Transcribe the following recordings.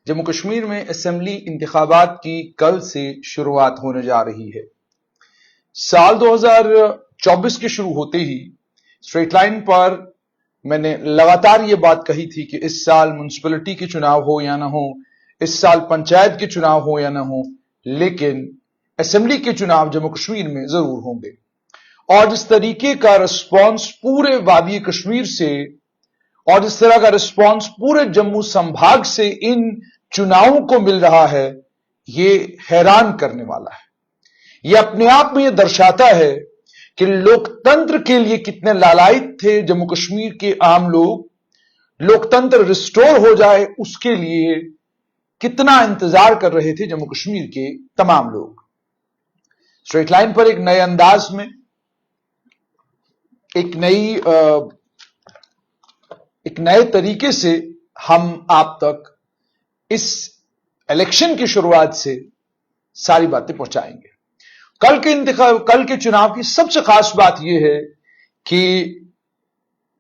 जम्मू कश्मीर में असेंबली इंतखाबात की कल से शुरुआत होने जा रही है। साल 2024 के शुरू होते ही स्ट्रेट लाइन पर मैंने लगातार ये बात कही थी कि इस साल म्युनिसिपैलिटी के चुनाव हो या ना हो, इस साल पंचायत के चुनाव हो या ना हो, लेकिन असेंबली के चुनाव जम्मू कश्मीर में जरूर होंगे। और जिस तरीके का रिस्पॉन्स पूरे वादी कश्मीर से और जिस तरह का रिस्पॉन्स पूरे जम्मू संभाग से इन चुनावों को मिल रहा है, ये हैरान करने वाला है। ये अपने आप में ये दर्शाता है कि लोकतंत्र के लिए कितने लालायित थे जम्मू कश्मीर के आम लोग, लोकतंत्र रिस्टोर हो जाए उसके लिए कितना इंतजार कर रहे थे जम्मू कश्मीर के तमाम लोग। स्ट्रेट लाइन पर एक नए अंदाज में, एक नए तरीके से हम आप तक इस इलेक्शन की शुरुआत से सारी बातें पहुंचाएंगे। कल के चुनाव की सबसे खास बात यह है कि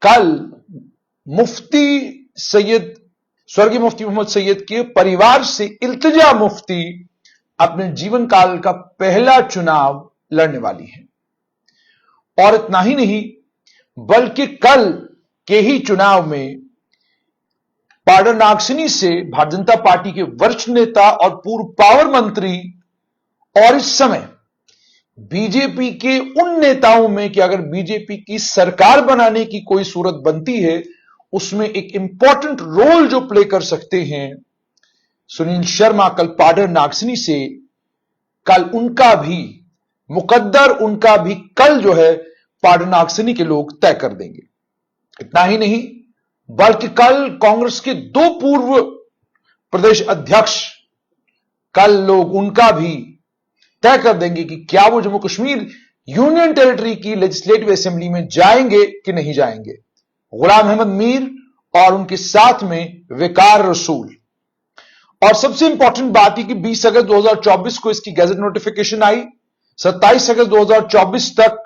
कल मुफ्ती सैयद, स्वर्गीय मुफ्ती मोहम्मद सैयद के परिवार से इल्तिजा मुफ्ती अपने जीवन काल का पहला चुनाव लड़ने वाली है। और इतना ही नहीं, बल्कि कल के ही चुनाव में पाडर नागसिनी से भारतीय जनता पार्टी के वरिष्ठ नेता और पूर्व पावर मंत्री और इस समय बीजेपी के उन नेताओं में कि अगर बीजेपी की सरकार बनाने की कोई सूरत बनती है, उसमें एक इंपॉर्टेंट रोल जो प्ले कर सकते हैं सुनील शर्मा, कल पाडर नागसिनी से कल उनका भी मुकद्दर, उनका भी कल जो है पाडर नागसिनी के लोग तय कर देंगे। इतना ही नहीं, बल्कि कल कांग्रेस के दो पूर्व प्रदेश अध्यक्ष कल लोग उनका भी तय कर देंगे कि क्या वो जम्मू कश्मीर यूनियन टेरिटरी की लेजिस्लेटिव असेंबली में जाएंगे कि नहीं जाएंगे। गुलाम अहमद मीर और उनके साथ में विकार रसूल। और सबसे इंपॉर्टेंट बात है कि 20 अगस्त 2024 को इसकी गैजेट नोटिफिकेशन आई। 27 अगस्त 2024 तक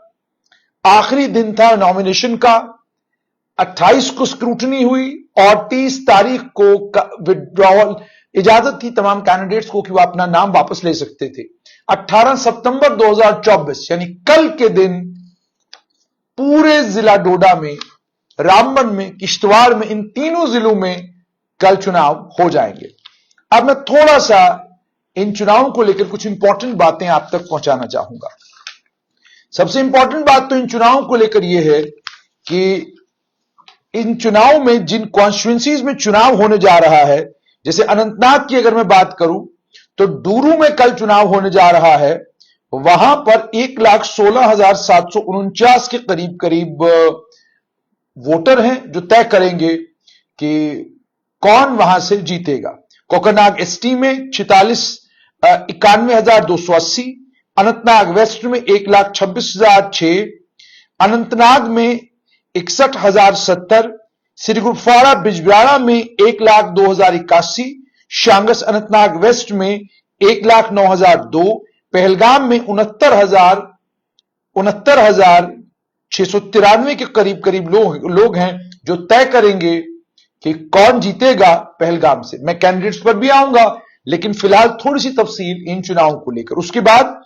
आखिरी दिन था नॉमिनेशन का। 28 को स्क्रूटनी हुई और 30 तारीख को विड्रॉवल, इजाजत थी तमाम कैंडिडेट्स को कि वह अपना नाम वापस ले सकते थे। 18 सितंबर 2024 यानी कल के दिन पूरे जिला डोडा में, रामबन में, किश्तवाड़ में, इन तीनों जिलों में कल चुनाव हो जाएंगे। अब मैं थोड़ा सा इन चुनावों को लेकर कुछ इंपॉर्टेंट बातें आप तक पहुंचाना चाहूंगा। सबसे इंपॉर्टेंट बात तो इन चुनावों को लेकर यह है कि इन चुनाव में जिन कॉन्स्टिट्यूएंसीज में चुनाव होने जा रहा है, जैसे अनंतनाग की अगर मैं बात करूं तो डूरू में कल चुनाव होने जा रहा है। वहां पर 1,16,749 के करीब वोटर हैं जो तय करेंगे कि कौन वहां से जीतेगा। कोकरनाग एसटी में 91,280, अनंतनाग वेस्ट में 1,26,006, अनंतनाग में 61,070, श्रीगुफवाड़ा बिजबियाड़ा में 1,02,081, शांगस अनंतनाग वेस्ट में 1,09,002, पहलगाम में 69,693 के करीब लोग हैं जो तय करेंगे कि कौन जीतेगा पहलगाम से। मैं कैंडिडेट्स पर भी आऊंगा, लेकिन फिलहाल थोड़ी सी तफसील इन चुनावों को लेकर। उसके बाद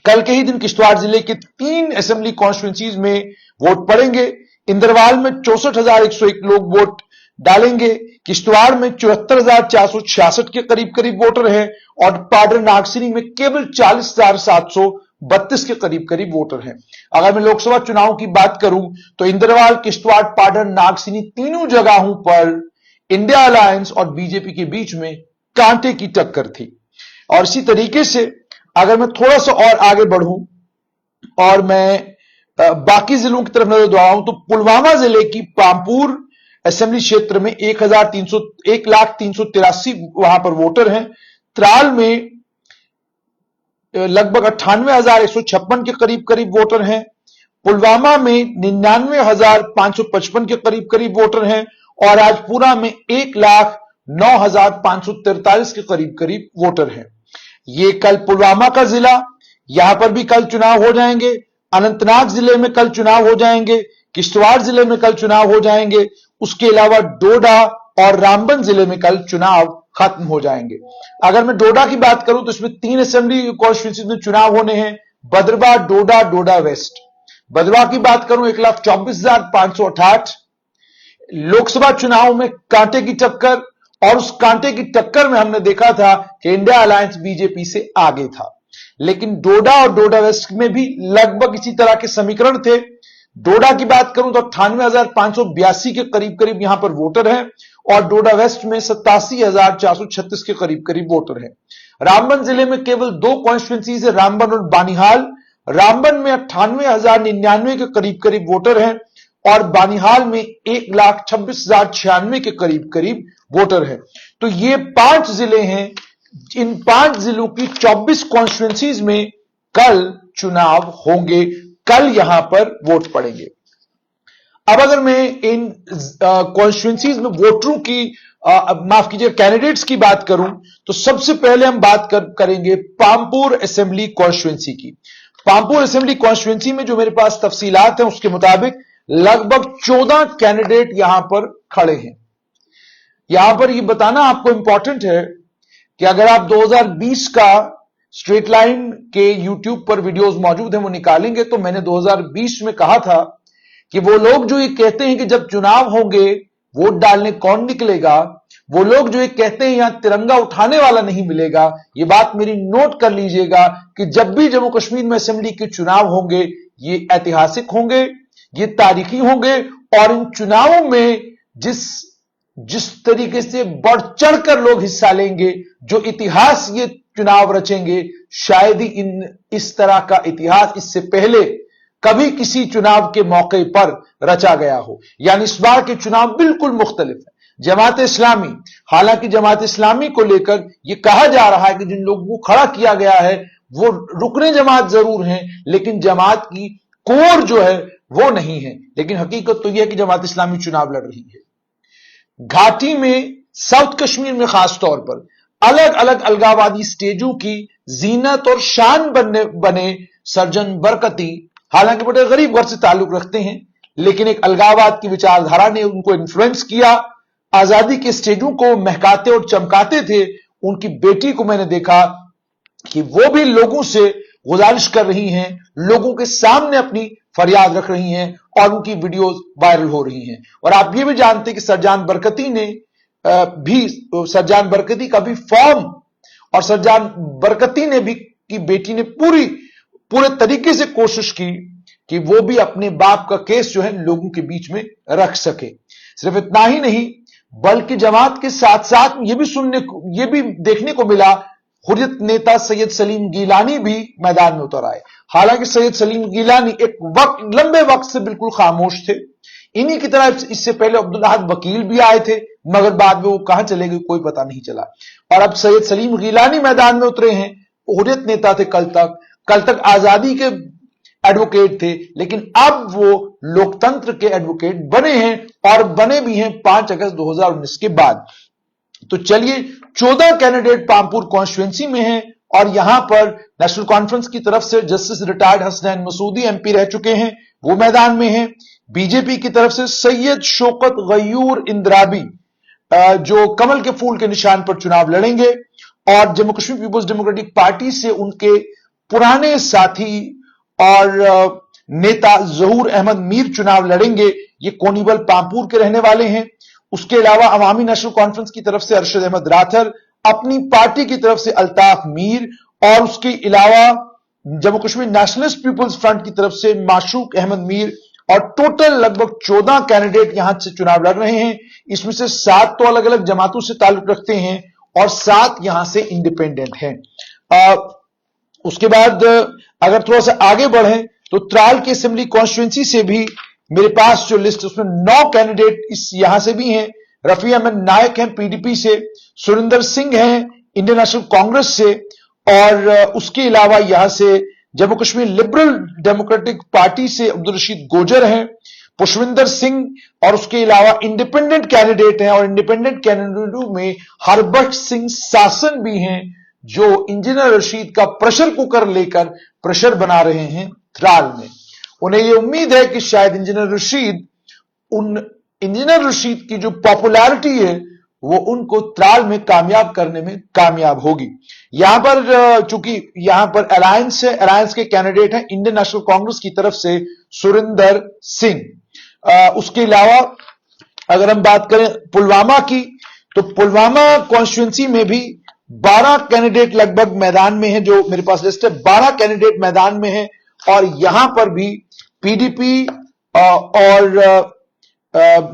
कल के ही दिन किश्तवाड़ जिले के 3 असेंबली कॉन्स्टिट्यूंसीज में वोट पड़ेंगे। इंदरवाल में 64,101 लोग वोट डालेंगे, किश्तवाड़ में 74,466 के करीब वोटर हैं और पाडर नागसिनी में केवल 40,732 के करीब वोटर हैं। अगर मैं लोकसभा चुनाव की बात करूं तो इंदरवाल, किश्तवाड़, पाडर, नागसिनी तीनों जगहों पर इंडिया अलायंस और बीजेपी के बीच में कांटे की टक्कर थी। और इसी तरीके से अगर मैं थोड़ा सा और आगे बढ़ूं और मैं बाकी जिलों की तरफ नजर दौड़ाऊं तो पुलवामा जिले की पामपुर असेंबली क्षेत्र में 1,383 वहां पर वोटर हैं। त्राल में लगभग 98,156 के करीब वोटर हैं। पुलवामा में 99,555 के करीब वोटर हैं और राजपुरा में 1,09,543 के करीब वोटर हैं। ये कल पुलवामा का जिला, यहां पर भी कल चुनाव हो जाएंगे। अनंतनाग जिले में कल चुनाव हो जाएंगे, किश्तवाड़ जिले में कल चुनाव हो जाएंगे। उसके अलावा डोडा, और रामबन जिले में कल चुनाव खत्म हो जाएंगे। अगर मैं डोडा की बात करूं तो इसमें 3 असेंबली कॉन्स्टिट्यूंसी में चुनाव होने हैं, बदरवा, डोडा, डोडा वेस्ट। बदरवा की बात करूं 1,24,568। लोकसभा चुनाव में कांटे की टक्कर, और उस कांटे की टक्कर में हमने देखा था कि इंडिया अलायंस बीजेपी से आगे था। लेकिन डोडा और डोडा वेस्ट में भी लगभग इसी तरह के समीकरण थे। डोडा की बात करूं तो 98,582 के करीब करीब यहां पर वोटर हैं, और डोडा वेस्ट में 87,436 के करीब करीब वोटर हैं। रामबन जिले में केवल 2 कॉन्स्टिट्यूंसीज है, रामबन और बानिहाल। रामबन में 98,099 के करीब करीब वोटर हैं, और बानिहाल में 1,26,096 के करीब करीब वोटर हैं। तो ये 5 जिले हैं। इन 5 जिलों की 24 कॉन्स्टिट्यूंसीज में कल चुनाव होंगे, कल यहां पर वोट पड़ेंगे। अब अगर मैं इन कॉन्स्टिट्यूंसीज में वोटरों की माफ कीजिए कैंडिडेट्स की बात करूं तो सबसे पहले हम बात करेंगे पामपुर असेंबली कॉन्स्टिट्यूंसी की। पामपुर असेंबली कॉन्स्टिट्यूंसी में जो मेरे पास तफसीलात हैं उसके मुताबिक लगभग 14 कैंडिडेट यहां पर खड़े हैं। यहां पर यह बताना आपको इंपॉर्टेंट है कि अगर आप 2020 का स्ट्रेट लाइन के यूट्यूब पर वीडियोस मौजूद हैं वो निकालेंगे तो मैंने 2020 में कहा था कि वो लोग जो ये कहते हैं कि जब चुनाव होंगे वोट डालने कौन निकलेगा, वो लोग जो ये कहते हैं यहां तिरंगा उठाने वाला नहीं मिलेगा, ये बात मेरी नोट कर लीजिएगा कि जब भी जम्मू कश्मीर में असेंबली के चुनाव होंगे ये ऐतिहासिक होंगे, ये तारीखी होंगे, और इन चुनावों में जिस तरीके से बढ़ चढ़कर लोग हिस्सा लेंगे, जो इतिहास ये चुनाव रचेंगे, शायद ही इस तरह का इतिहास इससे पहले कभी किसी चुनाव के मौके पर रचा गया हो। यानी इस बार के चुनाव बिल्कुल मुख्तलिफ है। जमात इस्लामी, हालांकि जमात इस्लामी को लेकर यह कहा जा रहा है कि जिन लोगों को खड़ा किया गया है वो रुकने जमात जरूर हैं, लेकिन जमात की कोर जो है वो नहीं है। लेकिन हकीकत तो यह है कि जमात इस्लामी चुनाव लड़ रही है। घाटी में, साउथ कश्मीर में खास तौर पर अलग अलग अलगाववादी स्टेजों की जीनत और शान बने सर्जन बरकती, हालांकि बड़े गरीब घर से ताल्लुक रखते हैं, लेकिन एक अलगाववाद की विचारधारा ने उनको इन्फ्लुएंस किया, आजादी के स्टेजों को महकाते और चमकाते थे। उनकी बेटी को मैंने देखा कि वो भी लोगों से गुजारिश कर रही हैं, लोगों के सामने अपनी फरियाद रख रही हैं, और उनकी वीडियोस वायरल हो रही हैं। और आप ये भी जानते हैं कि सरजान बरकती का भी फॉर्म, और सरजान बरकती ने भी की बेटी ने पूरे तरीके से कोशिश की कि वो भी अपने बाप का केस जो है लोगों के बीच में रख सके। सिर्फ इतना ही नहीं, बल्कि जमात के साथ साथ ये भी देखने को मिला, हुर्रियत नेता सैयद सलीम गीलानी भी मैदान में उतर आए। हालांकि सैयद सलीम गीलानी लंबे वक्त से बिल्कुल खामोश थे। इन्हीं की तरह इससे पहले अब्दुल अहद वकील भी आए थे, मगर बाद में वो कहां चले गए कोई पता नहीं चला। और अब सैयद सलीम गीलानी मैदान में उतरे हैं। हुर्रियत नेता थे कल तक आजादी के एडवोकेट थे, लेकिन अब वो लोकतंत्र के एडवोकेट बने हैं, और बने भी हैं 5 अगस्त 2019 के बाद। तो चलिए, 14 कैंडिडेट पामपुर कॉन्स्टिट्यूंसी में हैं, और यहां पर नेशनल कॉन्फ्रेंस की तरफ से justice retired Hasnain Masoodi MP रह चुके हैं, वो मैदान में हैं। बीजेपी की तरफ से सैयद शौकत गयूर इंद्राबी जो कमल के फूल के निशान पर चुनाव लड़ेंगे, और Jammu Kashmir Peoples Democratic Party से उनके पुराने साथी और नेता जहूर अहमद मीर चुनाव लड़ेंगे। ये कोनीबल पामपुर के रहने वाले हैं। उसके अलावा अवामी नेशनल कॉन्फ्रेंस की तरफ से अरशद अहमद राथर, अपनी पार्टी की तरफ से अल्ताफ मीर, और उसके अलावा Jammu Kashmir Nationalist Peoples Front की तरफ से माशूक अहमद मीर, और टोटल लगभग 14 कैंडिडेट यहां से चुनाव लड़ रहे हैं। इसमें से 7 तो अलग अलग जमातों से ताल्लुक रखते हैं और 7 यहां से इंडिपेंडेंट हैं। उसके बाद अगर थोड़ा सा आगे बढ़े तो त्राल की असेंबली कॉन्स्टिट्यूंसी से भी मेरे पास जो लिस्ट, उसमें 9 कैंडिडेट यहां से भी हैं। रफी अहमद नायक हैं पीडीपी से, सुरिंदर सिंह हैं इंडियन नेशनल कांग्रेस से, और उसके अलावा यहां से Jammu Kashmir liberal democratic Party से अब्दुल रशीद गोजर हैं, पुष्विंदर सिंह, और उसके अलावा इंडिपेंडेंट कैंडिडेट हैं, और इंडिपेंडेंट कैंडिडेटों में हरबख्श सिंह सासन भी हैं, जो इंजीनियर रशीद का प्रेशर कुकर लेकर प्रेशर बना रहे हैं त्राल में। उन्हें यह उम्मीद है कि शायद इंजीनियर रशीद उन इंजीनियर रशीद की जो पॉपुलैरिटी है वो उनको त्राल में कामयाब करने में कामयाब होगी। यहां पर चूंकि यहां पर अलायंस है, अलायंस के कैंडिडेट हैं इंडियन नेशनल कांग्रेस की तरफ से सुरिंदर सिंह। उसके अलावा अगर हम बात करें पुलवामा की, तो पुलवामा कॉन्स्टिट्यूंसी में भी 12 कैंडिडेट लगभग मैदान में है, जो मेरे पास लिस्ट है 12 कैंडिडेट मैदान में है। और यहां पर भी पीडीपी और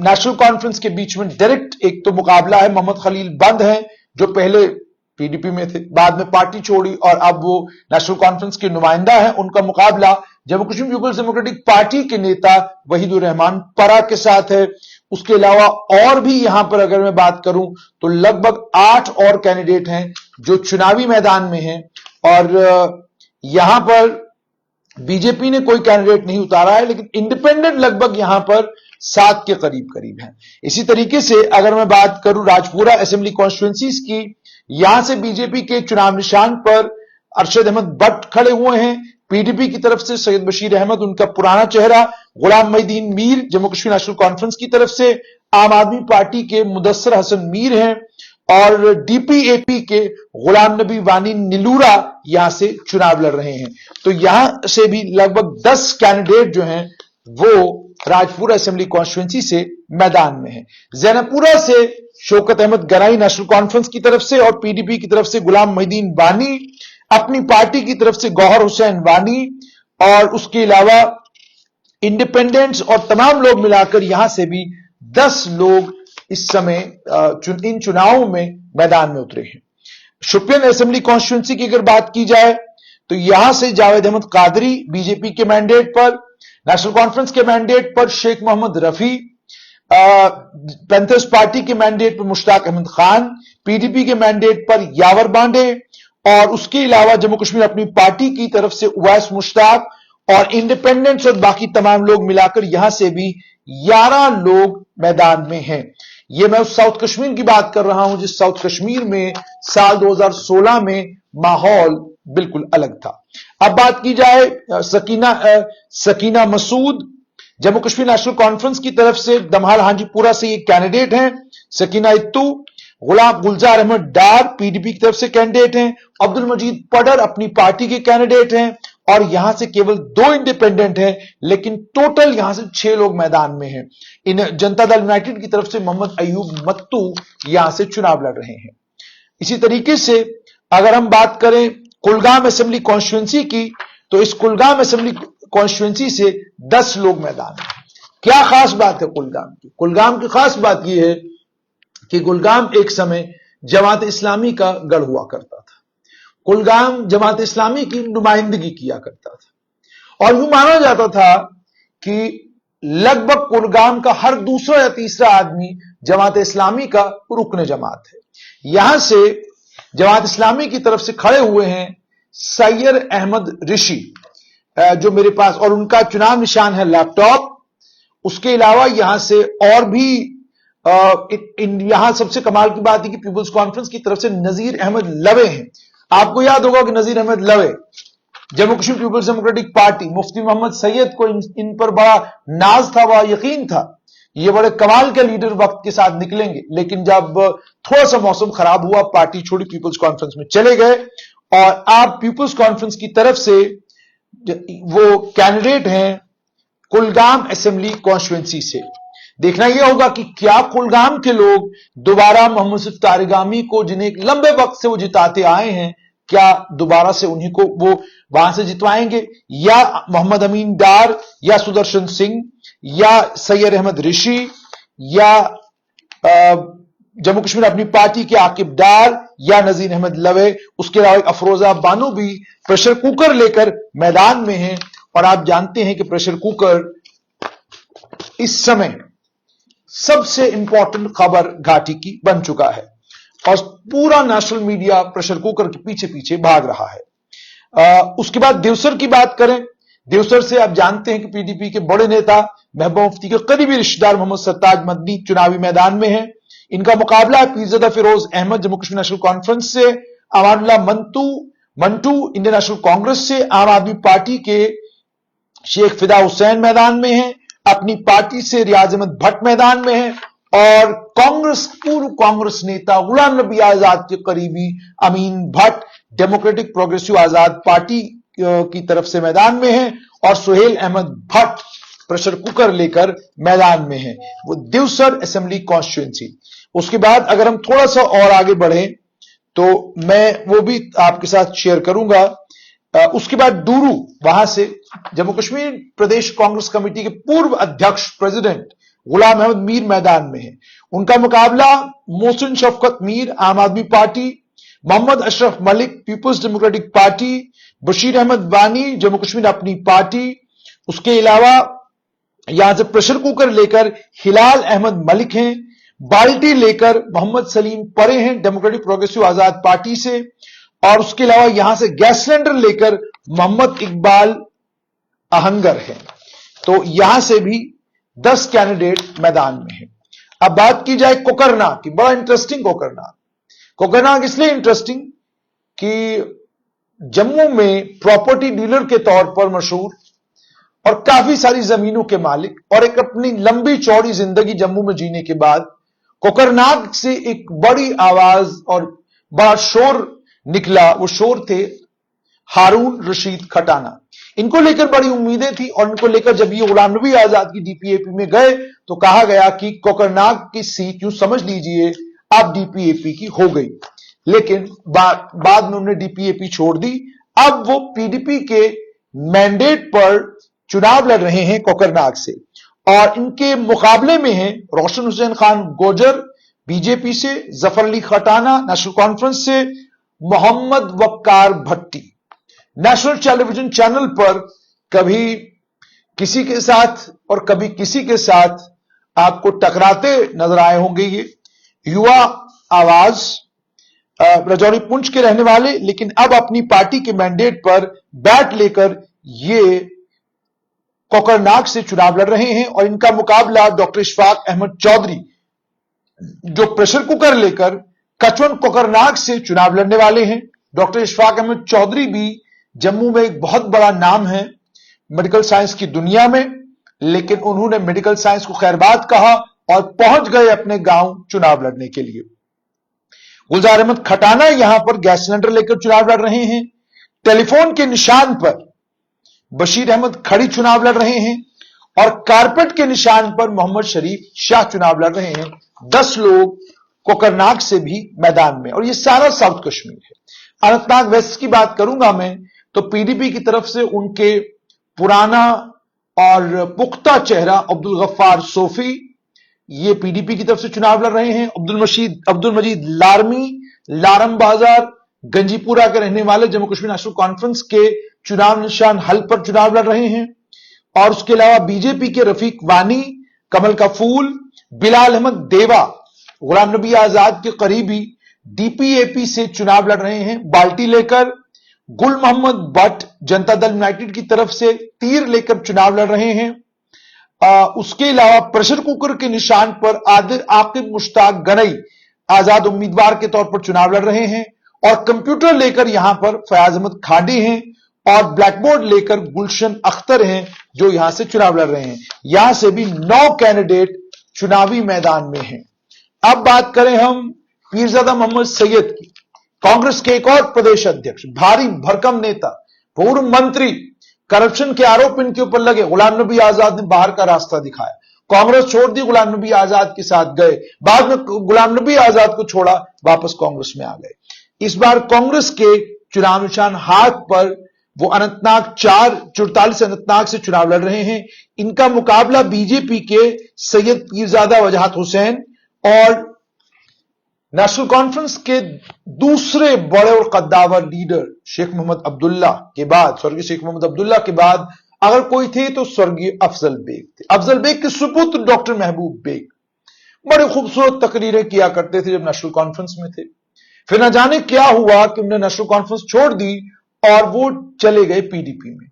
नेशनल कॉन्फ्रेंस के बीच में डायरेक्ट एक तो मुकाबला है। मोहम्मद खलील बंद है जो पहले पीडीपी में थे, बाद में पार्टी छोड़ी और अब वो नेशनल कॉन्फ्रेंस के नुमाइंदा है। उनका मुकाबला Jammu Kashmir Peoples Democratic Party के नेता वहीदुर रहमान परा के साथ है। उसके अलावा और भी यहां पर अगर मैं बात करूं तो लगभग 8 और कैंडिडेट हैं जो चुनावी मैदान में हैं। और यहां पर बीजेपी ने कोई कैंडिडेट नहीं उतारा है, लेकिन इंडिपेंडेंट लगभग यहां पर 7 के करीब हैं। इसी तरीके से अगर मैं बात करूं राजपुरा असेंबली कॉन्स्टिट्यूंसीज की, यहां से बीजेपी के चुनाव निशान पर अरशद अहमद भट्ट खड़े हुए हैं। पीडीपी की तरफ से सैयद बशीर अहमद उनका पुराना चेहरा, गुलाम मोहिउद्दीन मीर जम्मू कश्मीर नेशनल कॉन्फ्रेंस की तरफ से, आम आदमी पार्टी के मुदस्सर हसन मीर हैं और डीपीएपी के गुलाम नबी वानी नीलूरा यहां से चुनाव लड़ रहे हैं। तो यहां से भी लगभग 10 कैंडिडेट जो हैं वो राजपुरा असेंबली कॉन्स्टिट्यूंसी से मैदान में है। जैनपुरा से शौकत अहमद गनाई नेशनल कॉन्फ्रेंस की तरफ से और पीडीपी की तरफ से गुलाम मोहिउद्दीन वानी, अपनी पार्टी की तरफ से गौहर हुसैन वानी, और उसके अलावा इंडिपेंडेंट्स और तमाम लोग मिलाकर यहां से भी 10 लोग इस समय इन चुनावों में मैदान में उतरे हैं। शोपियान असेंबली कॉन्स्टिट्यूंसी की अगर बात की जाए तो यहां से जावेद अहमद कादरी बीजेपी के मैंडेट पर, नेशनल कॉन्फ्रेंस के मैंडेट पर शेख मोहम्मद रफी, पैंथर्स पार्टी के मैंडेट पर मुश्ताक अहमद खान, पीडीपी के मैंडेट पर यावर बांडे, और उसके अलावा जम्मू कश्मीर अपनी पार्टी की तरफ से उवैस मुश्ताक, और इंडिपेंडेंट्स और बाकी तमाम लोग मिलाकर यहां से भी 11 लोग मैदान में हैं। यह मैं उस साउथ कश्मीर की बात कर रहा हूं जिस साउथ कश्मीर में साल 2016 में माहौल बिल्कुल अलग था। अब बात की जाए सकीना मसूद जम्मू कश्मीर नेशनल कॉन्फ्रेंस की तरफ से, दमहाल हांजीपुरा से ये कैंडिडेट हैं। सकीना इत्तू, गुलाम गुलजार अहमद डार पीडीपी की तरफ से कैंडिडेट हैं। अब्दुल मजीद पडर अपनी पार्टी के कैंडिडेट हैं और यहां से केवल 2 इंडिपेंडेंट हैं, लेकिन टोटल यहां से 6 लोग मैदान में हैं। इन जनता दल यूनाइटेड की तरफ से मोहम्मद अयूब मत्तू यहां से चुनाव लड़ रहे हैं। इसी तरीके से अगर हम बात करें कुलगाम असेंबली कॉन्स्टिट्यूंसी की, तो इस कुलगाम असेंबली कॉन्स्टिट्यूंसी से 10 लोग मैदान में। क्या खास बात है कुलगाम की? कुलगाम की खास बात यह है कि कुलगाम एक समय जमात इस्लामी का गढ़ हुआ करता था। कुलगाम जमात इस्लामी की नुमाइंदगी किया करता था और यूं माना जाता था कि लगभग कुलगाम का हर दूसरा या तीसरा आदमी जमात इस्लामी का रुकन जमात है। यहां से जमात इस्लामी की तरफ से खड़े हुए हैं सैयद अहमद ऋषि जो मेरे पास, और उनका चुनाव निशान है लैपटॉप। उसके अलावा यहां से और भी यहां सबसे कमाल की बात है कि पीपुल्स कॉन्फ्रेंस की तरफ से नजीर अहमद लवे हैं। आपको याद होगा कि Nazir Ahmad Laway Jammu Kashmir Peoples Democratic Party, Mufti Mohammad Sayeed को इन पर बड़ा नाज था, बड़ा यकीन था, ये बड़े कमाल के लीडर वक्त के साथ निकलेंगे। लेकिन जब थोड़ा सा मौसम खराब हुआ, पार्टी छोड़ी, पीपुल्स कॉन्फ्रेंस में चले गए और आप पीपुल्स कॉन्फ्रेंस की तरफ से वो कैंडिडेट हैं कुलगाम असेंबली कॉन्स्टिट्यूंसी से। देखना यह होगा कि क्या कुलगाम के लोग दोबारा मोहम्मद सिफ तारिगामी को, जिन्हें एक लंबे वक्त से वो जिताते आए हैं, क्या दोबारा से उन्हीं को वो वहां से जितवाएंगे, या मोहम्मद अमीन डार, या सुदर्शन सिंह, या सैयद अहमद ऋषि, या जम्मू कश्मीर अपनी पार्टी के आकिब डार, या नजीर अहमद लवे। उसके अलावा अफरोजा बानो भी प्रेशर कुकर लेकर मैदान में हैं। और आप जानते हैं कि प्रेशर कुकर इस समय सबसे इंपॉर्टेंट खबर घाटी की बन चुका है और पूरा नेशनल मीडिया प्रेशर कुकर के पीछे पीछे भाग रहा है। उसके बाद देवसर की बात करें, देवसर से आप जानते हैं कि पीडीपी के बड़े नेता महबूबा मुफ्ती के करीबी रिश्तेदार मोहम्मद सरताज मदनी चुनावी मैदान में हैं। इनका मुकाबला है पीरज़ादा फिरोज अहमद जम्मू कश्मीर नेशनल कॉन्फ्रेंस से, अमानुल्लाह मंटू इंडियन नेशनल कांग्रेस से, आम आदमी पार्टी के शेख फिदा हुसैन मैदान में हैं, अपनी पार्टी से रियाज अहमद भट्ट मैदान में है और कांग्रेस पूर्व कांग्रेस नेता गुलाम नबी आजाद के करीबी अमीन भट्ट डेमोक्रेटिक प्रोग्रेसिव आजाद पार्टी की तरफ से मैदान में है और सुहेल अहमद भट्ट प्रेशर कुकर लेकर मैदान में है, वो देवसर असेंबली कॉन्स्टिट्यूएंसी। उसके बाद अगर हम थोड़ा सा और आगे बढ़े तो मैं वो भी आपके साथ शेयर करूंगा। उसके बाद डूरू, वहां से जम्मू कश्मीर प्रदेश कांग्रेस कमेटी के पूर्व अध्यक्ष प्रेसिडेंट गुलाम अहमद मीर मैदान में है। उनका मुकाबला मोहसिन शफकत Mir Aam Aadmi party, Mohammad Ashraf Malik Peoples Democratic Party, Bashir Ahmad Wani Jammu Kashmir अपनी पार्टी, उसके अलावा यहां से प्रेशर कुकर लेकर हिलाल अहमद मलिक हैं, बाल्टी लेकर मोहम्मद सलीम परे हैं डेमोक्रेटिक प्रोग्रेसिव आजाद पार्टी से, और उसके अलावा यहां से गैस सिलेंडर लेकर मोहम्मद इकबाल आहंगर है। तो यहां से भी 10 कैंडिडेट मैदान में है। अब बात की जाए कोकरनाग की, बड़ा इंटरेस्टिंग कोकरनाग इसलिए इंटरेस्टिंग कि जम्मू में प्रॉपर्टी डीलर के तौर पर मशहूर और काफी सारी जमीनों के मालिक और एक अपनी लंबी चौड़ी जिंदगी जम्मू में जीने के बाद कोकरनाग से एक बड़ी आवाज और बड़ा शोर निकला। वो शोर थे हारून रशीद खटाना। इनको लेकर बड़ी उम्मीदें थी और इनको लेकर जब ये गुलाम नबी आजाद की डीपीएपी में गए तो कहा गया कि कोकरनाग की सीट यूं समझ लीजिए अब डीपीएपी की हो गई, लेकिन बाद में उन्होंने डीपीएपी छोड़ दी। अब वो पीडीपी के मैंडेट पर चुनाव लड़ रहे हैं कोकरनाग से और इनके मुकाबले में हैं रोशन हुसैन खान गोजर बीजेपी से, जफर अली खटाना नेशनल कॉन्फ्रेंस से, मोहम्मद वक्कार भट्टी। नेशनल टेलीविजन चैनल पर कभी किसी के साथ और कभी किसी के साथ आपको टकराते नजर आए होंगे। ये युवा आवाज राजौरी पुंछ के रहने वाले, लेकिन अब अपनी पार्टी के मैंडेट पर बैट लेकर ये कोकरनाग से चुनाव लड़ रहे हैं और इनका मुकाबला डॉक्टर इशफाक अहमद चौधरी जो प्रेशर कुकर लेकर कचवन कोकरनाग से चुनाव लड़ने वाले हैं। डॉक्टर इशफाक अहमद चौधरी भी जम्मू में एक बहुत बड़ा नाम है मेडिकल साइंस की दुनिया में, लेकिन उन्होंने मेडिकल साइंस को खैरबाद कहा और पहुंच गए अपने गांव चुनाव लड़ने के लिए। गुलजार अहमद खटाना यहां पर गैस सिलेंडर लेकर चुनाव लड़ रहे हैं। टेलीफोन के निशान पर बशीर अहमद खड़ी चुनाव लड़ रहे हैं और कारपेट के निशान पर मोहम्मद शरीफ शाह चुनाव लड़ रहे हैं। 10 लोग कोकरनाग से भी मैदान में, और ये सारा साउथ कश्मीर है। अनंतनाग वेस्ट की बात करूंगा मैं तो पीडीपी की तरफ से उनके पुराना और पुख्ता चेहरा अब्दुल गफ्फार सोफी ये पीडीपी की तरफ से चुनाव लड़ रहे हैं। अब्दुल मजीद लारमी लारम बाजार गंजीपुरा के रहने वाले जम्मू कश्मीर नेशनल कॉन्फ्रेंस के चुनाव निशान हल पर चुनाव लड़ रहे हैं। और उसके अलावा बीजेपी के रफीक वानी, कमल का फूल, बिलाल अहमद देवा गुलाम नबी आजाद के करीबी डीपीएपी से चुनाव लड़ रहे हैं बाल्टी लेकर। गुल मोहम्मद भट्ट जनता दल यूनाइटेड की तरफ से तीर लेकर चुनाव लड़ रहे हैं। उसके अलावा प्रेशर कुकर के निशान पर आकिब मुश्ताक गनई आजाद उम्मीदवार के तौर पर चुनाव लड़ रहे हैं और कंप्यूटर लेकर यहां पर फयाज अहमद खांडी हैं और ब्लैकबोर्ड लेकर गुलशन अख्तर हैं जो यहां से चुनाव लड़ रहे हैं। यहां से भी 9 कैंडिडेट चुनावी मैदान में हैं। अब बात करें हम पीरजादा मोहम्मद सैयद की, कांग्रेस के एक और प्रदेश अध्यक्ष, भारी भरकम नेता, पूर्व मंत्री, करप्शन के आरोप इनके ऊपर लगे। गुलाम नबी आजाद ने बाहर का रास्ता दिखाया, कांग्रेस छोड़ दी, गुलाम नबी आजाद के साथ गए, बाद में गुलाम नबी आजाद को छोड़ा, वापस कांग्रेस में आ गए। इस बार कांग्रेस के चुनाव निशान हाथ पर वो अनंतनाग 44 अनंतनाग से चुनाव लड़ रहे हैं। इनका मुकाबला बीजेपी के सैयद पीरजादा वजाहत हुसैन और नेशनल कॉन्फ्रेंस के दूसरे बड़े और कद्दावर लीडर शेख मोहम्मद अब्दुल्ला के बाद, स्वर्गीय शेख मोहम्मद अब्दुल्ला के बाद अगर कोई थे तो स्वर्गीय अफजल बेग थे। अफजल बेग के सुपुत्र डॉक्टर महबूब बेग बड़े खूबसूरत तकरीरें किया करते थे जब नेशनल कॉन्फ्रेंस में थे। फिर न जाने क्या हुआ कि उन्होंने नेशनल कॉन्फ्रेंस छोड़ दी और वो चले गए पीडीपी में।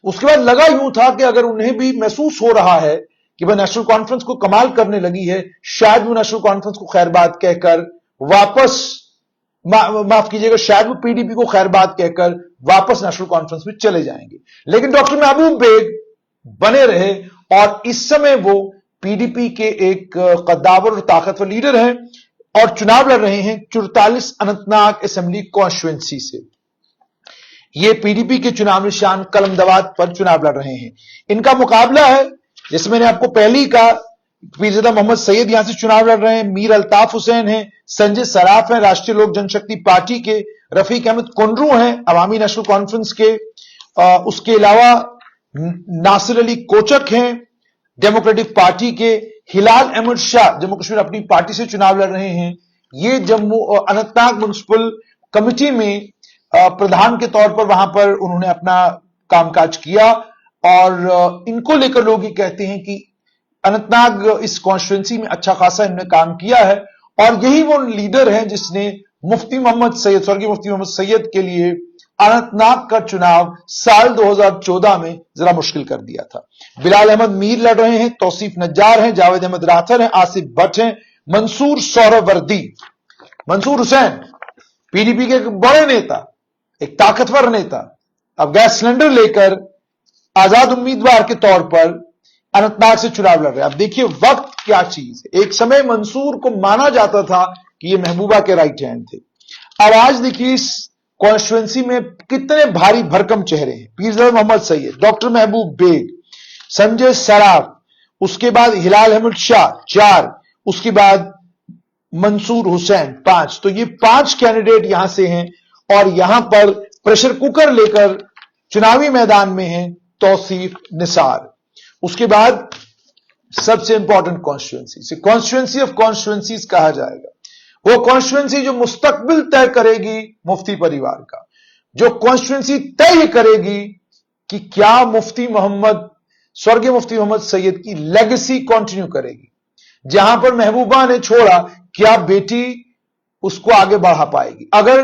उसके बाद लगा यूं था कि अगर उन्हें भी महसूस हो रहा है कि वह नेशनल कॉन्फ्रेंस को कमाल करने लगी है, शायद वो नेशनल कॉन्फ्रेंस को खैरबाद कहकर वापस, माफ कीजिएगा, शायद वो पीडीपी को खैरबाद कहकर वापस नेशनल कॉन्फ्रेंस में चले जाएंगे। लेकिन डॉक्टर महबूब बेग बने रहे और इस समय वो पीडीपी के एक कद्दावर और ताकतवर लीडर हैं और चुनाव लड़ रहे हैं 44 अनंतनाग असेंबली कॉन्स्टिट्यूएंसी से। ये पीडीपी के चुनाव निशान कलमदाबाद पर चुनाव लड़ रहे हैं। इनका मुकाबला है, जैसे मैंने आपको पहले ही कहा, पीरजादा मोहम्मद सैयद यहां से चुनाव लड़ रहे हैं, मीर अल्ताफ हुसैन हैं, संजय सराफ हैं राष्ट्रीय लोक जनशक्ति पार्टी के, रफीक अहमद कुंडरू हैं अवामी नेशनल कॉन्फ्रेंस के, उसके अलावा नासिर अली कोचक हैं डेमोक्रेटिक पार्टी के, हिलाल अहमद शाह जम्मू कश्मीर अपनी पार्टी से चुनाव लड़ रहे हैं। ये जम्मू अनंतनाग म्युनिसिपल कमिटी में प्रधान के तौर पर वहां पर उन्होंने अपना कामकाज किया और इनको लेकर लोग ये कहते हैं कि अनंतनाग इस कॉन्स्टिट्यूएंसी में अच्छा खासा इन्होंने काम किया है और यही वो लीडर है जिसने मुफ्ती मोहम्मद सैयद, स्वर्गीय मुफ्ती मोहम्मद सैयद के लिए अनंतनाग का चुनाव साल 2014 में जरा मुश्किल कर दिया था। बिलाल अहमद मीर लड़ रहे हैं, तौसीफ नज्जार हैं, जावेद अहमद राथर हैं, आसिफ भट्ट हैं, मंसूर सौरवर्दी, मंसूर हुसैन पीडीपी के एक बड़े नेता, एक ताकतवर नेता, अब गैस सिलेंडर लेकर आजाद उम्मीदवार के तौर पर अनंतनाग से चुनाव लड़ रहे हैं। अब देखिए वक्त क्या चीज है। एक समय मंसूर को माना जाता था कि ये महबूबा के राइट हैंड थे। अब आज देखिए इस कॉन्स्टिट्यूएंसी में कितने भारी भरकम चेहरे हैं। पीरजादा मोहम्मद सैयद, डॉक्टर महबूब बेग, संजय सराफ, उसके बाद हिलाल अहमद शाह 4, उसके बाद मंसूर हुसैन 5। तो ये 5 कैंडिडेट यहां से हैं और यहां पर प्रेशर कुकर लेकर चुनावी मैदान में हैं तौसीफ निसार। उसके बाद सबसे important constituency, constituency of constituencies कहा जाएगा, वो कॉन्स्टिट्यूएंसी जो मुस्तकबिल तय करेगी मुफ्ती परिवार का, जो कॉन्स्टिट्यूएंसी तय करेगी कि क्या मुफ्ती मोहम्मद, स्वर्गीय मुफ्ती मोहम्मद सैयद की लेगेसी कंटिन्यू करेगी। जहां पर महबूबा ने छोड़ा, क्या बेटी उसको आगे बढ़ा पाएगी। अगर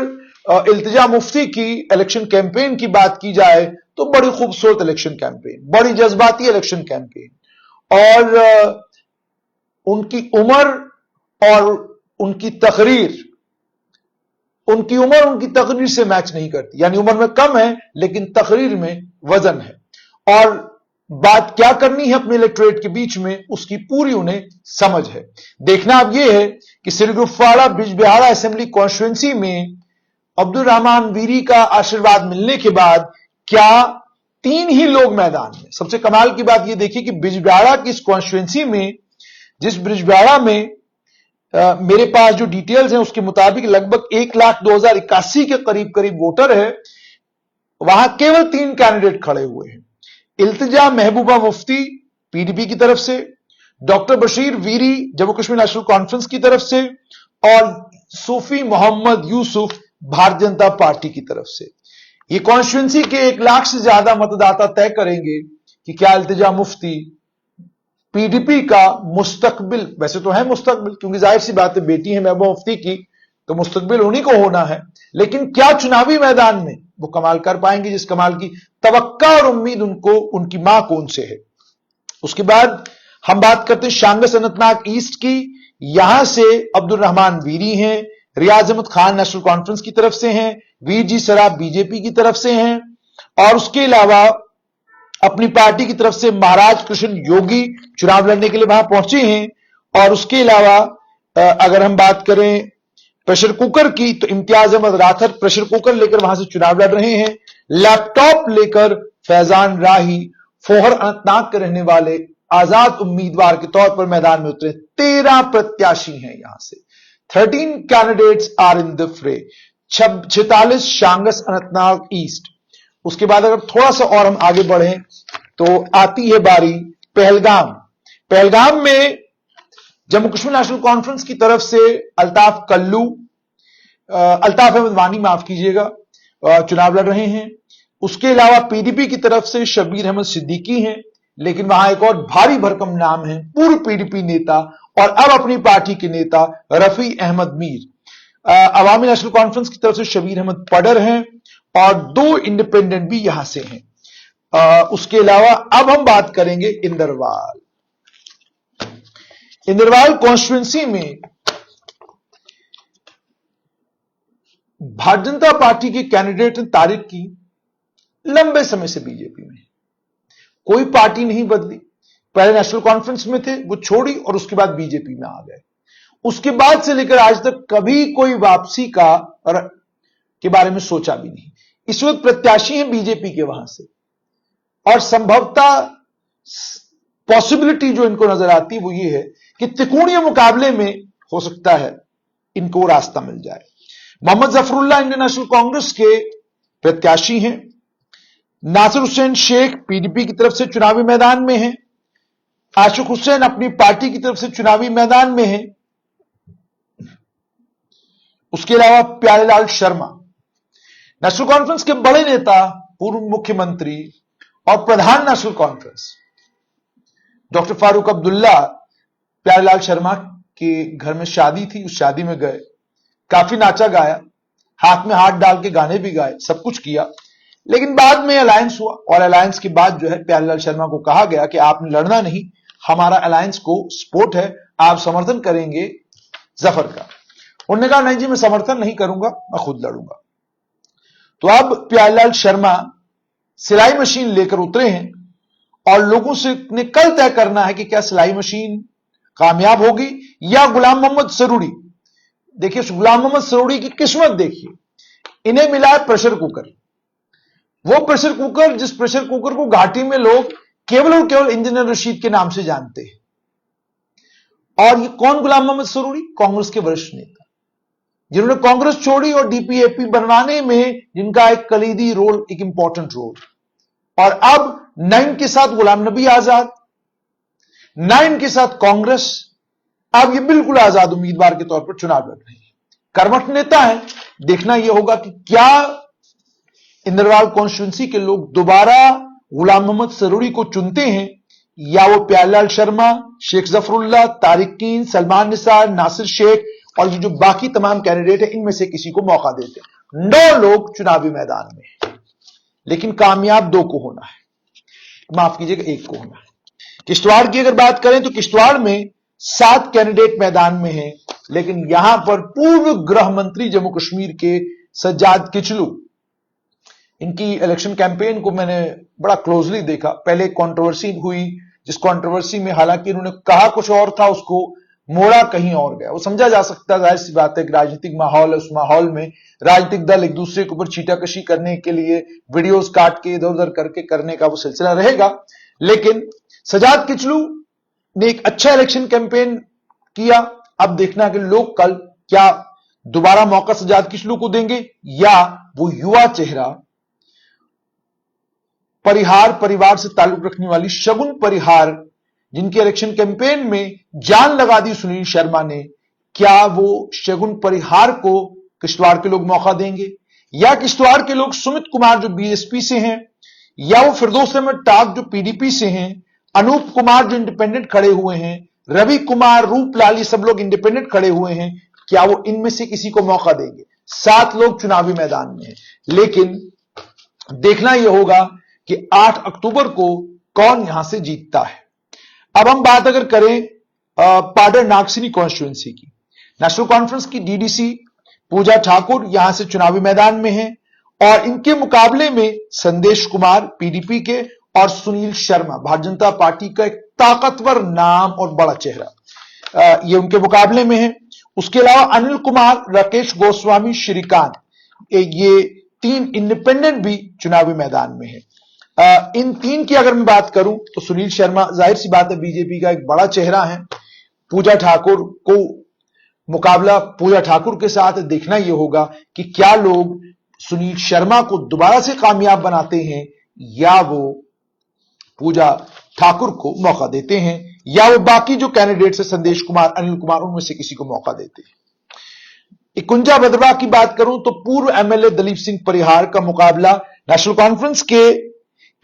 इल्तिजा मुफ्ती की इलेक्शन कैंपेन की बात की जाए तो बड़ी खूबसूरत इलेक्शन कैंपेन, बड़ी जज्बाती इलेक्शन कैंपेन, और उनकी उम्र और उनकी तकरीर, उनकी उम्र उनकी तकरीर से मैच नहीं करती। यानी उम्र में कम है लेकिन तकरीर में वजन है और बात क्या करनी है अपने इलेक्टोरेट के बीच में उसकी पूरी उन्हें समझ है। देखना अब यह है कि सिरगुफवाड़ा बिजबिहाड़ा असेंबली कॉन्स्टिट्यूएंसी में अब्दुल रहमान वीरी का आशीर्वाद मिलने के बाद क्या 3 ही लोग मैदान में। सबसे कमाल की बात यह देखिए कि बिजबिहाड़ा की इस कॉन्स्टिट्यूएंसी में, जिस बिजबिहाड़ा में मेरे पास जो डिटेल्स हैं उसके मुताबिक लगभग 1,02,081 के करीब करीब वोटर है, वहां केवल 3 कैंडिडेट खड़े हुए हैं। इल्तिजा महबूबा मुफ्ती पीडीपी की तरफ से, doctor Bashir Veeri Jammu Kashmir National Conference की तरफ से और सूफी मोहम्मद यूसुफ भारतीय जनता पार्टी की तरफ से। ये कॉन्स्टिट्यूएंसी के 1 लाख से ज्यादा मतदाता तय करेंगे कि क्या इल्तिजा मुफ्ती पीडीपी का मुस्तकबिल, वैसे तो है मुस्तकबिल क्योंकि जाहिर सी बात है बेटी है महबूबा मुफ्ती की तो मुस्तकबिल उन्हीं को होना है, लेकिन क्या चुनावी मैदान में वो कमाल कर पाएंगे जिस कमाल की तवक्का और उम्मीद उनको उनकी मां को उनसे है। उसके बाद हम बात करते हैं शांगस अनंतनाग ईस्ट की। यहां से अब्दुल रहमान वीरी हैं, रियाज अहमद खान नेशनल कॉन्फ्रेंस की तरफ से हैं, वीर जी सराफ बीजेपी की तरफ से हैं और उसके अलावा अपनी पार्टी की तरफ से महाराज कृष्ण योगी चुनाव लड़ने के लिए वहां पहुंचे हैं। और उसके अलावा अगर हम बात करें प्रेशर कुकर की तो इम्तियाज अहमद राथर प्रेशर कुकर लेकर वहां से चुनाव लड़ रहे हैं। लैपटॉप लेकर फैजान राही फोहर अनंतनाग के रहने वाले आजाद उम्मीदवार के तौर पर मैदान में उतरे। 13 प्रत्याशी हैं यहां से, 13 कैंडिडेट्स आर इन द फ्रे। 46 शांगस अनंतनाग ईस्ट। उसके बाद अगर थोड़ा सा और हम आगे बढ़ें तो आती है बारी पहलगाम। पहलगाम में जम्मू कश्मीर नेशनल कॉन्फ्रेंस की तरफ से अल्ताफ अहमद वानी माफ कीजिएगा चुनाव लड़ रहे हैं। उसके अलावा पीडीपी की तरफ से शबीर अहमद सिद्दीकी हैं, लेकिन वहां एक और भारी भरकम नाम है, पूर्व पीडीपी नेता और अब अपनी पार्टी के नेता रफी अहमद मीर। अवामी नेशनल कॉन्फ्रेंस की तरफ से शबीर अहमद पडर हैं और 2 इंडिपेंडेंट भी यहां से हैं। उसके अलावा अब हम बात करेंगे इंदरवाल। इंदरवाल कॉन्स्टिट्यूएंसी में भारतीय जनता पार्टी के कैंडिडेट ने तारीफ की लंबे समय से बीजेपी में, कोई पार्टी नहीं बदली, पहले नेशनल कॉन्फ्रेंस में थे, वो छोड़ी और उसके बाद बीजेपी में आ गए। उसके बाद से लेकर आज तक कभी कोई वापसी के बारे में सोचा भी नहीं। इस वक्त प्रत्याशी हैं बीजेपी के वहां से, और संभवतः पॉसिबिलिटी जो इनको नजर आती है वो ये है कि त्रिकोणीय मुकाबले में हो सकता है इनको रास्ता मिल जाए। मोहम्मद जफरुल्लाह इंडियन नेशनल कांग्रेस के प्रत्याशी हैं। नासिर हुसैन शेख पीडीपी की तरफ से चुनावी मैदान में हैं। आशिक हुसैन अपनी पार्टी की तरफ से चुनावी मैदान में हैं। उसके अलावा प्यारेलाल शर्मा, नेशनल कॉन्फ्रेंस के बड़े नेता, पूर्व मुख्यमंत्री और प्रधान National Conference doctor Farooq Abdullah, Pyarelal Sharma के घर में शादी थी, उस शादी में गए, काफी नाचा गाया, हाथ में हाथ डाल के गाने भी गाए, सब कुछ किया। लेकिन बाद में अलायंस हुआ और अलायंस के बाद जो है प्यारेलाल शर्मा को कहा गया कि आपने लड़ना नहीं, हमारा अलायंस को सपोर्ट है, आप समर्थन करेंगे जफर का। उन्होंने कहा नहीं जी मैं समर्थन नहीं करूंगा, मैं खुद लड़ूंगा। तो अब प्यारेलाल शर्मा सिलाई मशीन लेकर उतरे हैं और लोगों से ने कल तय करना है कि क्या सिलाई मशीन कामयाब होगी या गुलाम मोहम्मद सरूड़ी। देखिए गुलाम मोहम्मद सरूड़ी की किस्मत देखिए, इन्हें मिला है प्रेशर कुकर। वो प्रेशर कुकर जिस प्रेशर कुकर को घाटी में लोग केवल और केवल इंजीनियर रशीद के नाम से जानते हैं। और ये कौन गुलाम मोहम्मद सरूड़ी? कांग्रेस के वरिष्ठ नेता जिन्होंने कांग्रेस छोड़ी और डीपीएपी बनवाने में जिनका एक कलीदी रोल, एक इंपॉर्टेंट रोल। और अब 9 के साथ गुलाम नबी आजाद, 9 के साथ कांग्रेस, अब ये बिल्कुल आजाद उम्मीदवार के तौर पर चुनाव लड़ रहे हैं। कर्मठ नेता है। देखना यह होगा कि क्या इंद्रवाल कॉन्स्टिट्यूंसी के लोग दोबारा गुलाम मोहम्मद सरूड़ी को चुनते हैं या वो प्यारेलाल शर्मा, शेख जफरुल्लाह, तारिकीन, सलमान निसार, नासिर शेख और ये जो बाकी तमाम कैंडिडेट है इनमें से किसी को मौका देते हैं। 9 लोग चुनावी मैदान में, लेकिन कामयाब 2 को होना है, माफ कीजिएगा 1 को होना है। किश्तवाड़ की अगर बात करें तो किश्तवाड़ में 7 कैंडिडेट मैदान में हैं, लेकिन यहां पर पूर्व गृह मंत्री जम्मू कश्मीर के सज्जाद किचलू, इनकी इलेक्शन कैंपेन को मैंने बड़ा क्लोजली देखा। पहले कंट्रोवर्सी हुई, जिस कंट्रोवर्सी में हालांकि इन्होंने कहा कुछ और था, उसको मोड़ा कहीं और गया। वो समझा जा सकता है, जाहिर सी बात है कि राजनीतिक माहौल है, उस माहौल में राजनीतिक दल एक दूसरे के ऊपर छीटाकशी करने के लिए वीडियोस काट के इधर उधर करके करने का वो सिलसिला रहेगा। लेकिन सज्जाद किचलू ने एक अच्छा इलेक्शन कैंपेन किया। अब देखना कि लोग कल क्या दोबारा मौका सज्जाद किचलू को देंगे या वो युवा चेहरा, परिहार परिवार से ताल्लुक रखने वाली शगुन परिहार, जिनके इलेक्शन कैंपेन में जान लगा दी सुनील शर्मा ने, क्या वो शगुन परिहार को किश्तवाड़ के लोग मौका देंगे या किश्तवाड़ के लोग सुमित कुमार जो बीएसपी से हैं, या वो फिरदौस अहमद टाक जो पीडीपी से हैं, अनूप कुमार जो इंडिपेंडेंट खड़े हुए हैं, रवि कुमार, रूपलाल, ये सब लोग इंडिपेंडेंट खड़े हुए हैं, क्या वो इनमें से किसी को मौका देंगे? 7 लोग चुनावी मैदान में हैं, लेकिन देखना यह होगा कि 8 अक्टूबर को कौन यहां से जीतता है। अब हम बात अगर करें पाडर नागसिनी कॉन्स्टिट्यूंसी की, नेशनल कॉन्फ्रेंस की डीडीसी पूजा ठाकुर यहां से चुनावी मैदान में हैं और इनके मुकाबले में संदेश कुमार पीडीपी के और सुनील शर्मा भारतीय जनता पार्टी का एक ताकतवर नाम और बड़ा चेहरा, ये उनके मुकाबले में है। उसके अलावा अनिल कुमार, राकेश गोस्वामी, श्रीकांत, ये 3 इंडिपेंडेंट भी चुनावी मैदान में है। इन 3 की अगर मैं बात करूं तो सुनील शर्मा जाहिर सी बात है बीजेपी का एक बड़ा चेहरा है। पूजा ठाकुर को मुकाबला पूजा ठाकुर के साथ देखना यह होगा कि क्या लोग सुनील शर्मा को दोबारा से कामयाब बनाते हैं या वो पूजा ठाकुर को मौका देते हैं या वो बाकी जो कैंडिडेट्स है संदेश कुमार, अनिल कुमार, उनमें से किसी को मौका देते हैं। कुंजा भद्रवाह की बात करूं तो पूर्व एमएलए दलीप सिंह परिहार का मुकाबला नेशनल कॉन्फ्रेंस के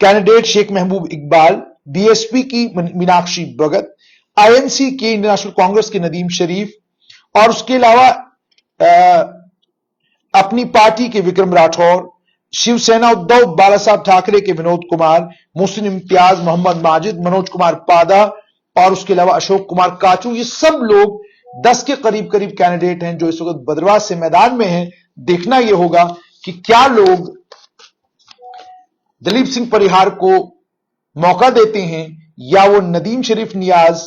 कैंडिडेट शेख महबूब इकबाल, बीएसपी की मीनाक्षी भगत, आईएनसी के नेशनल कांग्रेस के नदीम शरीफ और उसके अलावा अपनी पार्टी के विक्रम राठौर, शिवसेना उद्धव बाला साहब ठाकरे के विनोद कुमार, मुहसिन इम्तियाज, मोहम्मद माजिद, मनोज कुमार पादा और उसके अलावा अशोक कुमार काचू, ये सब लोग 10 के करीब करीब कैंडिडेट हैं जो इस वक्त भद्रवाह से मैदान में हैं। देखना यह होगा कि क्या लोग दलीप सिंह परिहार को मौका देते हैं या वो नदीम शरीफ नियाज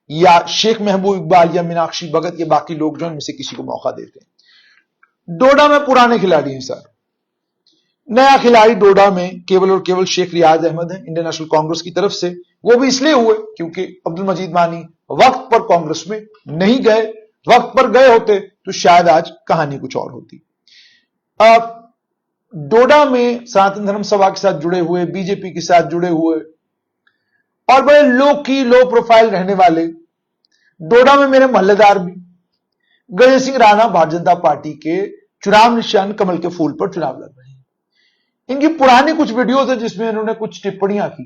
या शेख महबूब इकबाल या मीनाक्षी भगत या बाकी लोग जो इनमें से किसी को मौका देते हैं। डोडा में पुराने खिलाड़ी हैं सर। नया खिलाड़ी डोडा में केवल और केवल शेख रियाज अहमद है इंडियन नेशनल कांग्रेस की तरफ से। वो भी इसलिए हुए क्योंकि अब्दुल मजीद वानी वक्त पर कांग्रेस में नहीं गए। वक्त पर गए होते तो शायद आज कहानी कुछ और होती। डोडा में सनातन धर्म सभा के साथ जुड़े हुए, बीजेपी के साथ जुड़े हुए और बड़े लो प्रोफाइल रहने वाले डोडा में मेरे मोहल्लेदार भी गजय सिंह राणा भारतीय जनता पार्टी के चुनाव निशान कमल के फूल पर चुनाव लड़ रहे हैं। इनकी पुरानी कुछ वीडियोस है जिसमें इन्होंने कुछ टिप्पणियां की।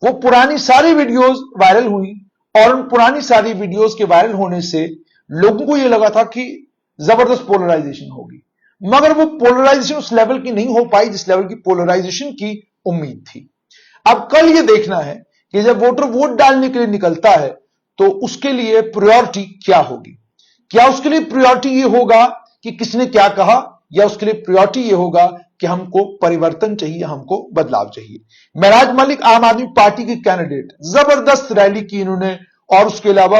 वो पुरानी सारी वीडियोस वायरल हुई और उन पुरानी सारी वीडियोस के वायरल होने से लोगों को यह लगा था कि जबरदस्त पोलराइजेशन होगी, मगर वो पोलराइजेशन उस लेवल की नहीं हो पाई जिस लेवल की पोलराइजेशन की उम्मीद थी। अब कल ये देखना है कि जब वोटर वोट डालने के लिए निकलता है तो उसके लिए प्रायोरिटी क्या होगी। क्या उसके लिए प्रायोरिटी ये होगा कि किसने क्या कहा, या उसके लिए प्रायोरिटी ये होगा कि हमको परिवर्तन चाहिए, हमको बदलाव चाहिए। महराज मलिक आम आदमी पार्टी के कैंडिडेट, जबरदस्त रैली की इन्होंने और उसके अलावा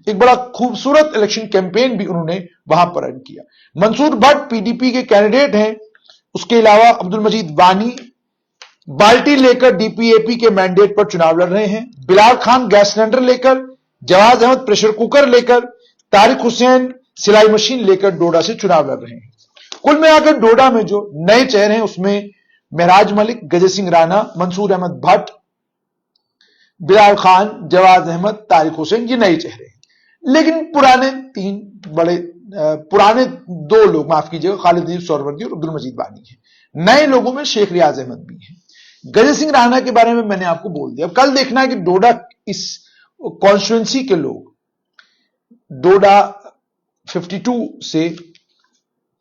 एक बड़ा खूबसूरत इलेक्शन कैंपेन भी उन्होंने वहां पर रन किया। मंसूर भट्ट पीडीपी के कैंडिडेट हैं। उसके अलावा अब्दुल मजीद वानी बाल्टी लेकर डीपीएपी के मैंडेट पर चुनाव लड़ रहे हैं। बिलाल खान गैस सिलेंडर लेकर, जवाज अहमद प्रेशर कुकर लेकर, तारिक हुसैन सिलाई मशीन लेकर डोडा से चुनाव लड़ रहे हैं। कुल मिलाकर डोडा में जो नए चेहरे हैं उसमें महराज मलिक, गजय सिंह राणा, मंसूर अहमद भट्ट, बिलाल खान, जवाज अहमद, तारिक हुसैन, ये नए चेहरे हैं। लेकिन पुराने दो लोग, माफ कीजिएगा, खालिद अजीज सोहरवर्दी और अब्दुल मजीद वानी है। नए लोगों में शेख रियाज अहमद भी है। गजय सिंह राणा के बारे में मैंने आपको बोल दिया। कल देखना है कि डोडा इस कॉन्स्टिट्यूएंसी के लोग, डोडा 52 से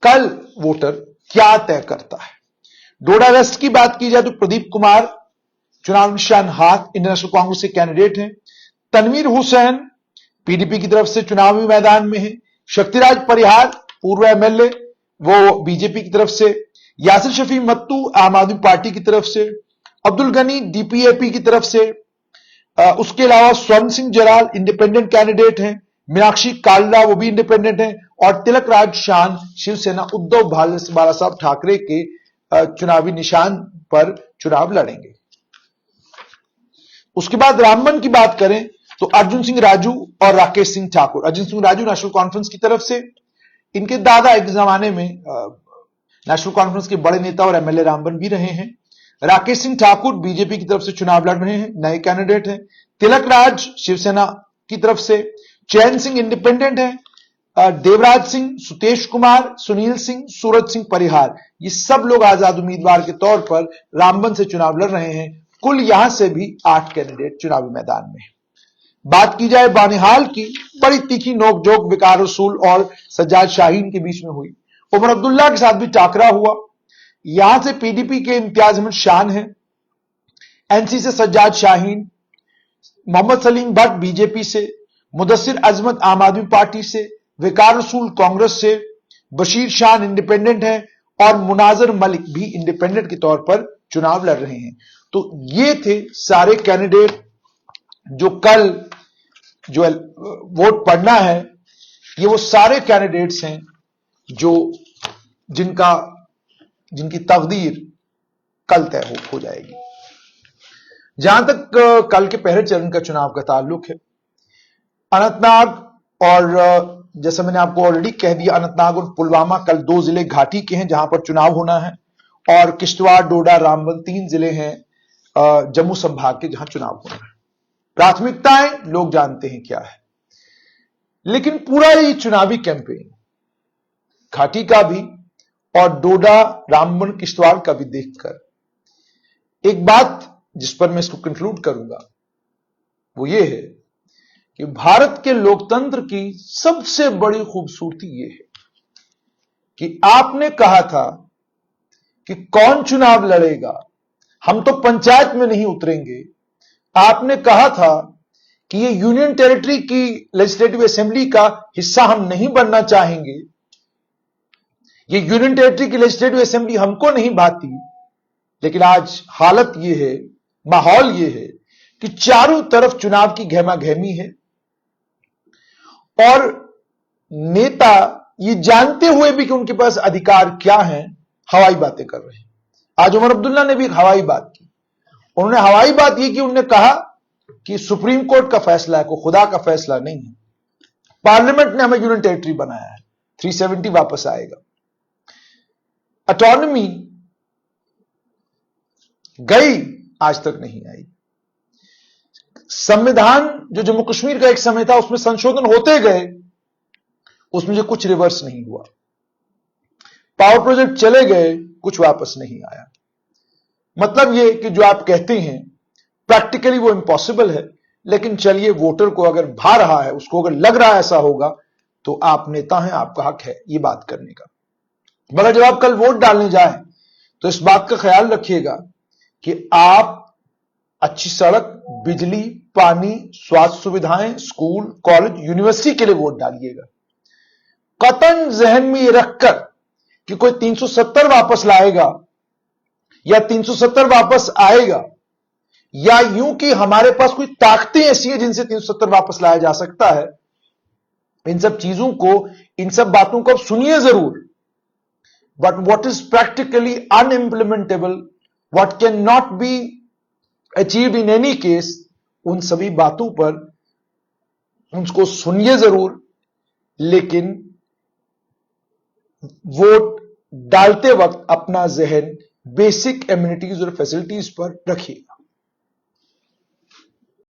कल वोटर क्या तय करता है। डोडा वेस्ट की बात की जाए तो प्रदीप कुमार चुनाव निशान हाथ, इंडियन नेशनल कांग्रेस के कैंडिडेट हैं। तनवीर हुसैन पीडीपी की तरफ से चुनावी मैदान में है। शक्तिराज परिहार पूर्व एमएलए, वो बीजेपी की तरफ से। यासिर शफी मत्तू आम आदमी पार्टी की तरफ से। अब्दुल गनी डीपीएपी की तरफ से। उसके अलावा स्वर्ण सिंह जराल इंडिपेंडेंट कैंडिडेट हैं। मीनाक्षी काल्ला वो भी इंडिपेंडेंट हैं। और तिलक राज शान शिवसेना उद्धव बाला साहब ठाकरे के चुनावी निशान पर चुनाव लड़ेंगे। उसके बाद रामबन की बात करें तो अर्जुन सिंह राजू और राकेश सिंह ठाकुर। अर्जुन सिंह राजू नेशनल कॉन्फ्रेंस की तरफ से, इनके दादा एक जमाने में नेशनल कॉन्फ्रेंस के बड़े नेता और एमएलए रामबन भी रहे हैं। राकेश सिंह ठाकुर बीजेपी की तरफ से चुनाव लड़ रहे हैं, नए कैंडिडेट हैं। तिलक राज शिवसेना की तरफ से। चैन सिंह इंडिपेंडेंट है। देवराज सिंह, सुतेश कुमार, सुनील सिंह, सूरज सिंह परिहार, ये सब लोग आजाद उम्मीदवार के तौर पर रामबन से चुनाव लड़ रहे हैं। कुल यहां से भी 8 कैंडिडेट चुनावी मैदान में। बात की जाए बानिहाल की, बड़ी तीखी नोकझोंक विकार रसूल और सज्जाद शाहीन के बीच में हुई। उमर अब्दुल्ला के साथ भी टाकरा हुआ। यहां से पीडीपी के इम्तियाज अहमद शान है, एनसी से सज्जाद शाहीन, मोहम्मद सलीम भट्ट बीजेपी से, मुदस्सिर अजमत आम आदमी पार्टी से, विकार रसूल कांग्रेस से, बशीर शान इंडिपेंडेंट है और मुनाजर मलिक भी इंडिपेंडेंट के तौर पर चुनाव लड़ रहे हैं। तो ये थे सारे कैंडिडेट जो कल जो वोट पड़ना है। ये वो सारे कैंडिडेट्स हैं जो जिनकी तकदीर कल तय हो जाएगी। जहां तक कल के पहले चरण का चुनाव का ताल्लुक है, अनंतनाग और जैसा मैंने आपको ऑलरेडी कह दिया, अनंतनाग और पुलवामा कल 2 जिले घाटी के हैं जहां पर चुनाव होना है। और किश्तवाड़, डोडा, रामबन 3 जिले हैं जम्मू संभाग के जहां चुनाव होना है। प्राथमिकताएं लोग जानते हैं क्या है, लेकिन पूरा ये चुनावी कैंपेन घाटी का भी और डोडा, रामबन, किश्तवाड़ का भी देखकर एक बात जिस पर मैं इसको कंक्लूड करूंगा वो ये है कि भारत के लोकतंत्र की सबसे बड़ी खूबसूरती ये है कि आपने कहा था कि कौन चुनाव लड़ेगा, हम तो पंचायत में नहीं उतरेंगे। आपने कहा था कि ये यूनियन टेरिटरी की लेजिस्लेटिव असेंबली का हिस्सा हम नहीं बनना चाहेंगे, ये यूनियन टेरिटरी की लेजिस्लेटिव असेंबली हमको नहीं भाती। लेकिन आज हालत ये है, माहौल ये है कि चारों तरफ चुनाव की गहमागहमी है और नेता ये जानते हुए भी कि उनके पास अधिकार क्या है, हवाई बातें कर रहे हैं। आज उमर अब्दुल्ला ने भी एक हवाई बात की। उन्होंने हवाई बात ये की, उन्होंने कहा कि सुप्रीम कोर्ट का फैसला है, कोई खुदा का फैसला नहीं है। पार्लियामेंट ने हमें यूनियन टेरिटरी बनाया है, 370 वापस आएगा। ऑटोनॉमी गई, आज तक नहीं आई। संविधान जो जम्मू कश्मीर का एक समय था, उसमें संशोधन होते गए, उसमें जो कुछ रिवर्स नहीं हुआ। पावर प्रोजेक्ट चले गए, कुछ वापस नहीं आया। मतलब यह कि जो आप कहते हैं प्रैक्टिकली वो इम्पॉसिबल है, लेकिन चलिए, वोटर को अगर भा रहा है, उसको अगर लग रहा है ऐसा होगा, तो आप नेता हैं, आपका हक है ये बात करने का। मगर जब आप कल वोट डालने जाएं, तो इस बात का ख्याल रखिएगा कि आप अच्छी सड़क, बिजली, पानी, स्वास्थ्य सुविधाएं, स्कूल, कॉलेज, यूनिवर्सिटी के लिए वोट डालिएगा। कतन जहन में यह रखकर कि कोई 370 वापस लाएगा या 370 वापस आएगा, या यूं कि हमारे पास कोई ताकतें ऐसी हैं जिनसे 370 वापस लाया जा सकता है, इन सब चीजों को, इन सब बातों को आप सुनिए जरूर, but what is practically unimplementable, what can not be achieved in any case, उन सभी बातों पर उनको सुनिए जरूर, लेकिन वोट डालते वक्त अपना जहन बेसिक एम्यूनिटीज और फैसिलिटीज पर रखिए।